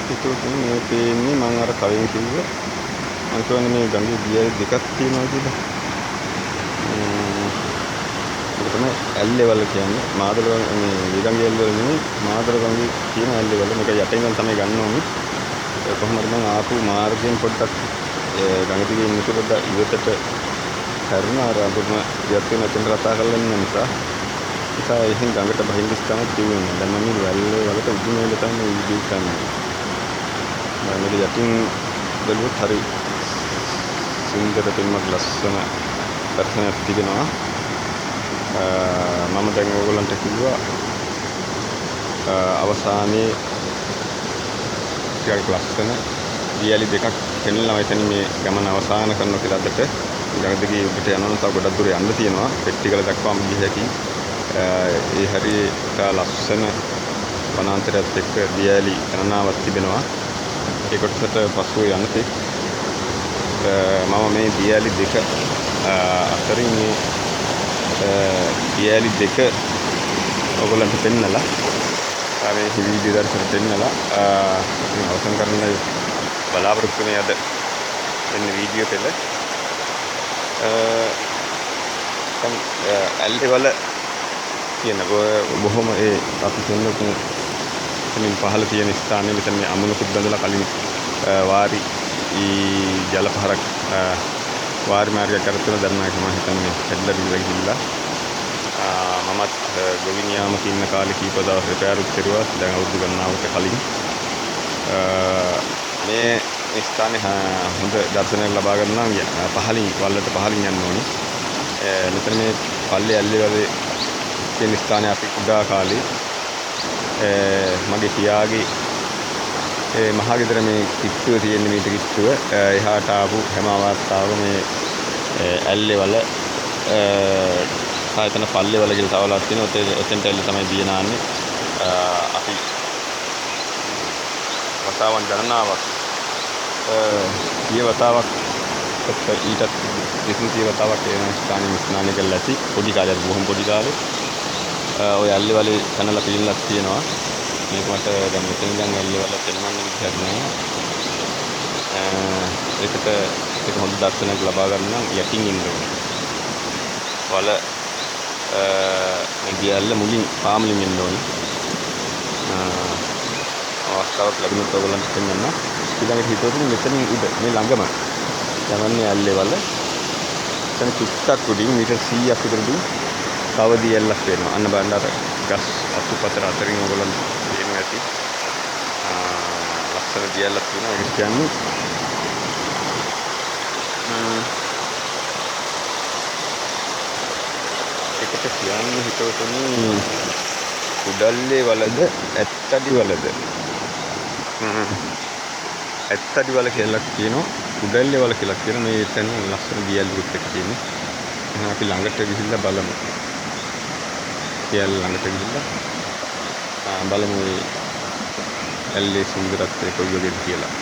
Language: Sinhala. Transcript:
හිතුවොත් මේ පේන්නේ මම අර කලින් කිව්ව මම කියන්නේ මේ ගඟේ දියල් දෙකක් තියෙනවා කියලා. ඒක තමයි ඇල්ලේවල කියන්නේ. මාදල මේ විගංගේ ඇල්ලේවල නෙමෙයි මාදල ගඟේ තියෙන ඇල්ලේවල. මේක යටින් ඉඳන් තමයි ගන්න ඕනේ. කොහොමද මම ආපු මාර්ගයෙන් පොඩ්ඩක් ගඟ දිගේ ඉන්න පොඩ්ඩක් ඉවතට කරුණා අර අඳුම යත් වෙන තැන රතා කරලා ඉන්න නිසා එහෙන් ගඟට බහින්න ස්ථාන තියුනේ. දැන් මම මේ වැල්ලේ වලට උඩින් වෙලා තමයි වීඩියෝ කරන්නේ. මම මේක යටින් බැලුවොත් හරි සුන්දර පින්වත් ලස්සන දර්ශනයක් තිබෙනවා. මම දැන් ඕගොල්ලන්ට කිව්වා අවසානයේ ටිකක් ලස්සන දියලි දෙකක් පෙන්නලා එතන මේ ගමන අවසන් කරනවා කියලා අදට ගඟ දිගේ උඩට යනවා. තව ගොඩක් දුර යන්න තියෙනවා. පෙට්ටිකල දක්වාම ගිය හැකි. ඒ හරියට ලස්සන වනාන්තරයත් එක්ක දියලි ගණනාවක් තිබෙනවා. ඒ කොටසට පසුව යන්නේ මම මේ දියලි දෙක අතරින් මේ දියලි දෙක ඔයගොල්ලන්ට පෙන්නලා මේ වීඩියෝ දර්ශන පෙන්නලා අවසන් කරන්න බලාපොරොත්තු වෙන අද එන්න වීඩියෝ පෙළ ඇල්ලේවල කියන බොහොම ඒ අපි කියන්නේ එතනින් පහළ තියෙන ස්ථානයේ මෙතන මේ අමුණකුත් බඳලා කලින් වාරි ජල පහරක් වාරි මාර්ගයක් කරගෙන දන්නා එක මම හිතන්නේ හැදලා බිඳලා ගිහිල්ලා මමත් ගොවිනියාමක ඉන්න කාලේ කීප දවස් රිපෙයාරුත් කරුවා. දැන් අවුරුදු ගණනාවකට කලින් මේ ස්ථානේ හොඳ දර්ශනයක් ලබා ගන්න නම් පහලින් වල්ලට පහලින් යන්න ඕනේ. මෙතන මේ පල්ලේ ඇල්ලේවලේ තියෙන ස්ථානේ අපි කුඩා කාලේ මගේ පියාගේ මහා ගෙදර මේ කිට්ටුව තියෙන මීට කිට්ටුව එහාට ආපු හැම අවස්ථාවකම මේ ඇල්ලේවල ආයතන පල්ලේවල කියලා තවලක් තියෙනවා. ඔතෙන්ට ඇල්ල තමයි බිය නාන්නේ. අපි වතාවන් ගණනාවක් වතාවක් ඊටත් 200 වතාවක් වෙන ස්ථානෙ ස්නානය කරලා ඇති. පොඩි කාලේ බොහොම පොඩි කාලේ ඔය ඇල්ලේවලේ කනලා පිළිලක් තියෙනවා. මේක මට දැන් මෙතන ඉඳන් ඇල්ලේවල පෙන්වන්න විදිහක් නෑ. ඒක හොඳ දර්ශනයක් ලබා ගන්න නම් යටින් ඉන්න ඕනේ. වල ගියල්ල මුලින් පාමුලින් එන්න ඕනේ. අවස්ථාවක් ලැබුණොත් ඔයගොල්ලන්ට පෙන්වන්න. ඊළඟට හිතුවොත් මෙතනින් උඩ මේ ළඟම යවන්නේ ඇල්ලේවල. එතන චුට්ටක් උඩින් මීටර් 100ක් විතර උඩින් තව දියල්ලක් වෙනවා. අන්න බලන්න අර ගස් අතුපතර අතරින් ඔයගොල්ලන්ට පේනවා ඇති. ලස්සන දියල්ලක් තියෙනවා. ඒක කියන්නේ ඒකට කියන්නේ හිතවතුනි කුඩල්ලේ වලද ඇත්තඩි වලද ඇත්තඩි වල කියලා කියනවා. කුඩල්ලේ වල කියලා කියන මේ එතන ලස්සන දියල්ලුත් එක්ක තියෙන්නේ. එහෙනම් අපි ළඟට ගිහිල්ලා බලමු. දියල් ළඟට ගිහිල්ලා බලමු ඇල්ලේ සුන්දරත්වය කොයි වගේද කියලා.